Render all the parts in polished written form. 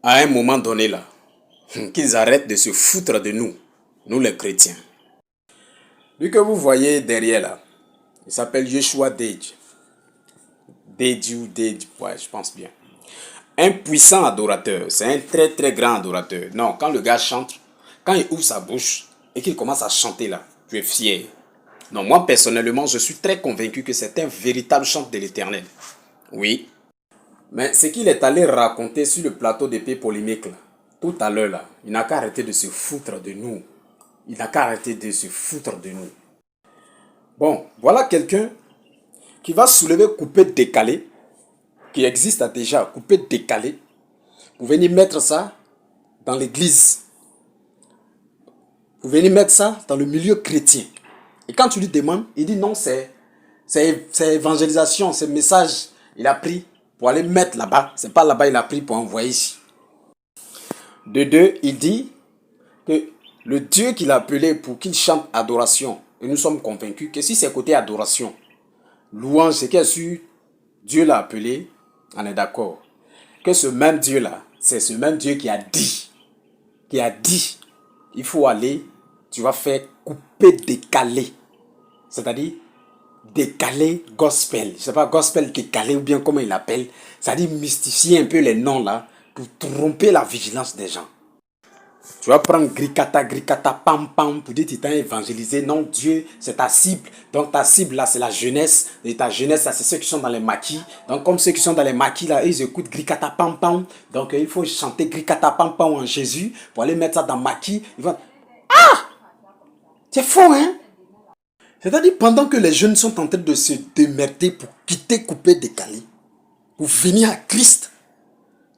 à un moment donné là, qu'ils arrêtent de se foutre de nous, nous les chrétiens. Lui que vous voyez derrière là, il s'appelle Yeshua Deji. Deji ou Deji, ouais, je pense bien. Un puissant adorateur, c'est un très très grand adorateur. Non, quand le gars chante, quand il ouvre sa bouche et qu'il commence à chanter là, tu es fier. Non, moi personnellement, je suis très convaincu que c'est un véritable chant de l'Éternel. Oui. Mais ce qu'il est allé raconter sur le plateau d'épée polémique là, tout à l'heure là, il n'a qu'à arrêter de se foutre de nous. Il n'a qu'à arrêter de se foutre de nous. Bon, voilà quelqu'un qui va soulever coupé décalé, qui existe déjà, coupé décalé, pour venir mettre ça dans l'église. Pour venir mettre ça dans le milieu chrétien. Et quand tu lui demandes, il dit non, c'est évangélisation, c'est message. Il a pris pour aller mettre là-bas. C'est pas là-bas, il a pris pour envoyer ici. De deux, il dit que le Dieu qu'il a appelé pour qu'il chante adoration, et nous sommes convaincus que si c'est côté adoration, louange, c'est qu'il sur Dieu l'a appelé, on est d'accord. Que ce même Dieu-là, c'est ce même Dieu qui a dit, il faut aller, tu vas faire couper décalé. C'est-à-dire, décalé gospel. Je sais pas, gospel décalé ou bien comment il l'appelle. C'est-à-dire mystifier un peu les noms là pour tromper la vigilance des gens. Tu vas prendre gricata, pam, pam, pour dire que tu t'as évangélisé. Non, Dieu, c'est ta cible. Donc ta cible là, c'est la jeunesse. Et ta jeunesse là, c'est ceux qui sont dans les maquis. Donc comme ceux qui sont dans les maquis là, ils écoutent gricata, pam, pam. Donc il faut chanter gricata, pam, pam en Jésus pour aller mettre ça dans maquis. Ils vont... Ah! C'est faux, hein? C'est-à-dire, pendant que les jeunes sont en train de se démerder pour quitter, couper, décaler, pour venir à Christ,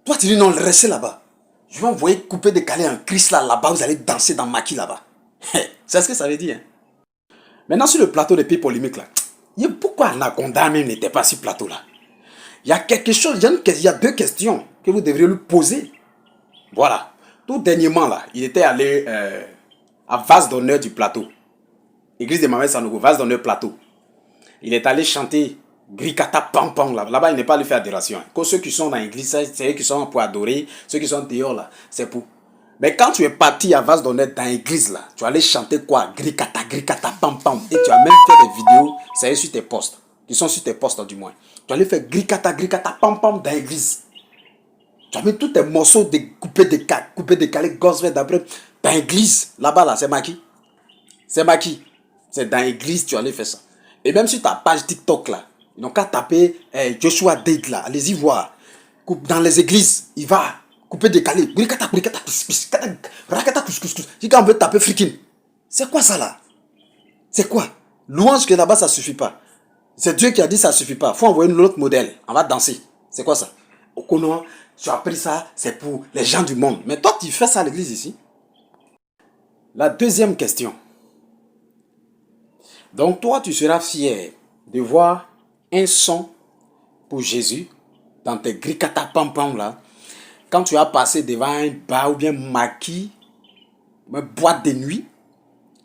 toi tu dis non, restez là-bas. Je vais envoyer couper, décaler en Christ là-bas, vous allez danser dans maquis là-bas. C'est ce que ça veut dire. Hein? Maintenant, sur le plateau des pays polémiques là, pourquoi Anaconda même n'était pas sur ce plateau là? Il y a quelque chose, il y a deux questions que vous devriez lui poser. Voilà. Tout dernièrement là, il était allé à vase d'honneur du plateau. Église de Mamet Sanogo, vase d'honneur plateau. Il est allé chanter Grikata Pam Pam là. Là-bas, il n'est pas allé faire adoration. Que ceux qui sont dans l'église, c'est eux qui sont pour adorer. Ceux qui sont dehors là, c'est pour. Mais quand tu es parti à vase d'honneur dans l'église là, tu allais chanter quoi? Grikata Pam Pam. Et tu as même fait des vidéos, c'est sur tes posts. Qui sont sur tes posts du moins. Tu allais faire Grikata Pam Pam dans l'église. Tu as mis tous tes morceaux de coupés décalés, gospel d'après. Dans l'église, là-bas là, c'est Maki. C'est Maki. C'est dans l'église, tu allais faire ça. Et même sur ta page TikTok là, ils n'ont qu'à taper Joshua Date là. Allez-y voir. Dans les églises, il va couper décalé. Si quand on veut taper freaking. C'est quoi ça là? C'est quoi? Louange que là-bas ça suffit pas. C'est Dieu qui a dit ça suffit pas. Faut envoyer un autre modèle. On va danser. C'est quoi ça? Okono, tu as pris ça, c'est pour les gens du monde. Mais toi, tu fais ça à l'église ici. La deuxième question. Donc toi, tu seras fier de voir un son pour Jésus dans tes gricata pam pam là. Quand tu as passé devant un bar ou bien maquis, une boîte de nuit,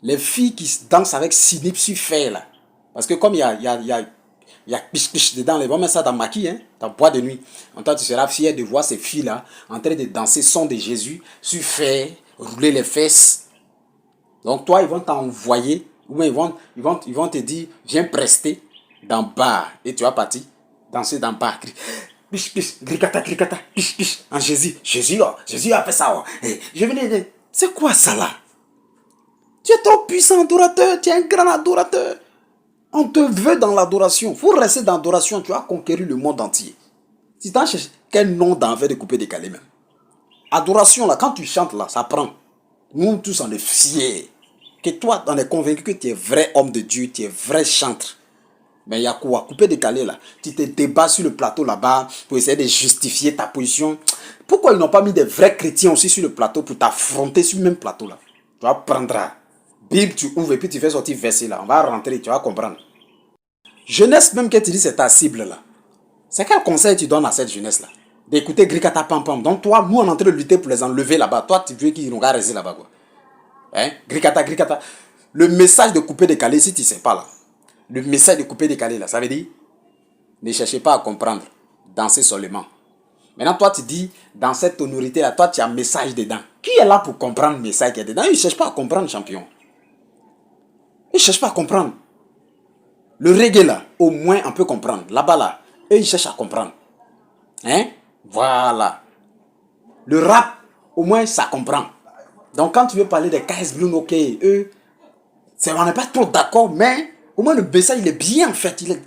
les filles qui dansent avec sinip sur fer là. Parce que comme il y a piche dedans, ils vont mettre ça dans maquis, hein, dans boîte de nuit. Donc toi, tu seras fier de voir ces filles là en train de danser son de Jésus sur fer, rouler les fesses. Donc toi, ils vont t'envoyer. Ou bien ils vont te dire, viens prester dans le bar. Et tu vas partir danser dans le bar. Piche, piche, gricata, piche, piche. En Jésus. Jésus a fait ça. Je venais de... C'est quoi ça là? Tu es trop puissant adorateur. Tu es un grand adorateur. On te veut dans l'adoration. Il faut rester dans l'adoration. Tu as conquéri le monde entier. Si tu as cherché quel nom d'enfer de couper décalé même. Adoration là, quand tu chantes là, ça prend. Nous tous on est fiers. Que toi, on est convaincu que tu es vrai homme de Dieu, tu es vrai chantre. Mais il y a quoi? Coupé décalé là. Tu te débats sur le plateau là-bas pour essayer de justifier ta position. Pourquoi ils n'ont pas mis des vrais chrétiens aussi sur le plateau pour t'affronter sur le même plateau là? Tu vas prendre Bible, tu ouvres et puis tu fais sortir verset là. On va rentrer, tu vas comprendre. Jeunesse même que tu dis c'est ta cible là. C'est quel conseil tu donnes à cette jeunesse là? D'écouter Grikata Pam Pam. Donc toi, nous on est en train de lutter pour les enlever là-bas. Toi, tu veux qu'ils n'ont qu'à rester là-bas quoi. Hein? Gricata. Le message de couper décalé, si tu ne sais pas là, le message de couper décalé là, ça veut dire ne cherchez pas à comprendre, dansez seulement. Maintenant, toi, tu dis, dans cette tonalité-là, toi, tu as un message dedans. Qui est là pour comprendre le message qui est dedans? Il ne cherche pas à comprendre, champion. Il ne cherche pas à comprendre. Le reggae, là, au moins, on peut comprendre. Là-bas, là, eux, ils cherchent à comprendre. Hein? Voilà. Le rap, au moins, ça comprend. Donc, quand tu veux parler des KS Bloom, ok, eux, on n'est pas trop d'accord, mais au moins, le message, il est bien, en fait. Il est...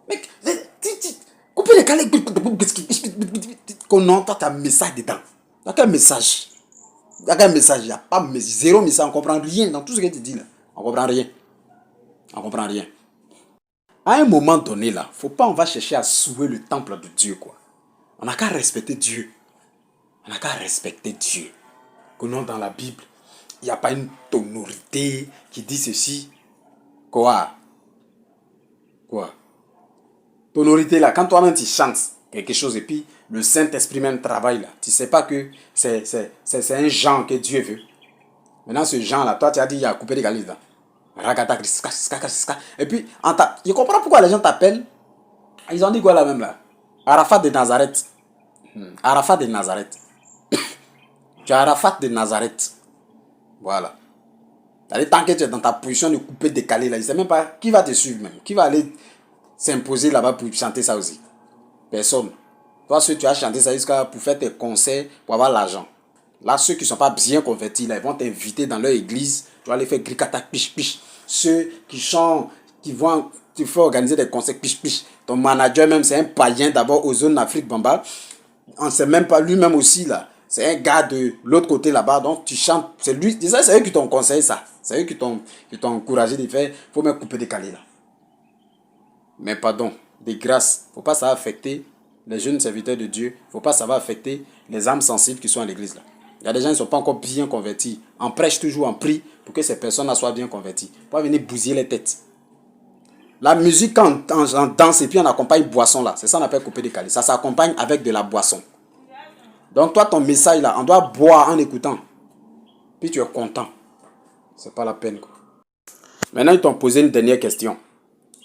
Mec, coupez les calés. Non, toi, tu as un message dedans. Il n'y a qu'un message. Il n'y a qu'un message. Il n'y a pas zéro message. On ne comprend rien dans tout ce que tu dis là. On ne comprend rien. On ne comprend rien. À un moment donné là, faut pas on va chercher à souiller le temple de Dieu quoi. On n'a qu'à respecter Dieu. On n'a qu'à respecter Dieu. Que non dans la Bible, il n'y a pas une tonalité qui dit ceci. Quoi? Quoi? Tonalité là, quand toi-même tu chantes quelque chose et puis le Saint-Esprit même travaille là, tu sais pas que c'est un genre que Dieu veut. Maintenant ce genre là, toi tu as dit il y a coupé des galises là. Et puis, je comprends pourquoi les gens t'appellent. Ils ont dit quoi là même là? Arafat de Nazareth. Arafat de Nazareth. Tu es Arafat de Nazareth. Voilà. Tant que tu es dans ta position de couper décalé là, je ne sais même pas qui va te suivre même. Qui va aller s'imposer là-bas pour chanter ça aussi. Personne. Toi, ceux tu as chanté ça jusqu'à pour faire tes concerts, pour avoir l'argent. Là, ceux qui ne sont pas bien convertis, là, ils vont t'inviter dans leur église. Tu vas aller faire gricata, piche, piche. Ceux qui chantent, qui vont, tu fais organiser des concerts, piche, piche. Ton manager même, c'est un païen d'abord aux zones d'Afrique, Bamba. On ne sait même pas, lui-même aussi, là. C'est un gars de l'autre côté là-bas. Donc, tu chantes. C'est lui, c'est eux qui t'ont conseillé ça. C'est eux qui t'ont encouragé de faire. Il faut même couper des calés là. Mais pardon, de grâce, il ne faut pas ça affecter les jeunes serviteurs de Dieu. Il ne faut pas ça va affecter les âmes sensibles qui sont à l'église là. Il y a des gens qui ne sont pas encore bien convertis. On prêche toujours, on prie pour que ces personnes-là soient bien converties. Pour pas venir bousiller les têtes. La musique, quand on danse et puis on accompagne boisson là, c'est ça qu'on appelle couper des calés. Ça s'accompagne avec de la boisson. Donc toi, ton message là, on doit boire en écoutant. Puis tu es content. C'est pas la peine quoi. Maintenant, ils t'ont posé une dernière question.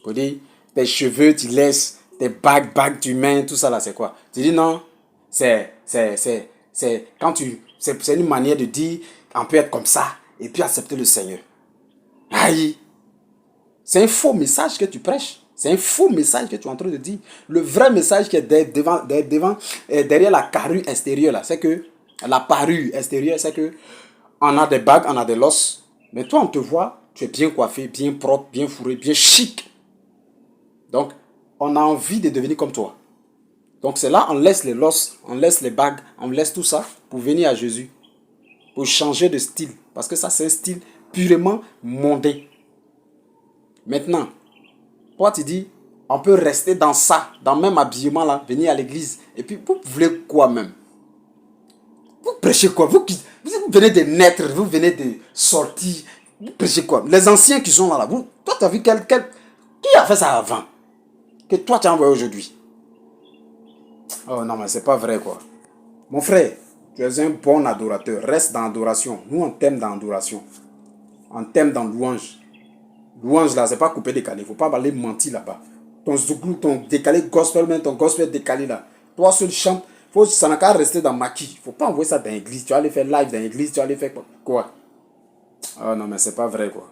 Pour dire, tes cheveux, tu laisses, tes bagues tu mets, tout ça là, c'est quoi? Tu dis non, quand c'est une manière de dire, on peut être comme ça et puis accepter le Seigneur. Aïe! C'est un faux message que tu prêches. C'est un faux message que tu es en train de dire. Le vrai message qui est derrière la carrure extérieure, là, c'est que la parure extérieure, c'est que on a des bagues, on a des losses. Mais toi, on te voit, tu es bien coiffé, bien propre, bien fourré, bien chic. Donc, on a envie de devenir comme toi. Donc, c'est là, on laisse les losses, on laisse les bagues, on laisse tout ça pour venir à Jésus. Pour changer de style. Parce que ça, c'est un style purement mondain. Maintenant, toi, tu dis, on peut rester dans ça, dans le même habillement là, venir à l'église. Et puis, vous voulez quoi même? Vous prêchez quoi? Vous venez de naître, vous venez de sortir. Vous prêchez quoi? Les anciens qui sont là, toi, tu as vu qui a fait ça avant? Que toi, tu as envoyé aujourd'hui? Oh non, mais c'est pas vrai quoi. Mon frère, tu es un bon adorateur. Reste dans l'adoration. Nous, on t'aime dans l'adoration. On t'aime dans louange. Louange là, c'est pas coupé décalé. Faut pas aller mentir là-bas. Ton zouglou, ton décalé gospel, même ton gospel décalé là. Toi seul chante. Ça n'a qu'à rester dans maquis. Faut pas envoyer ça dans l'église. Tu vas aller faire live dans l'église. Tu vas aller faire quoi? Oh non, mais c'est pas vrai quoi.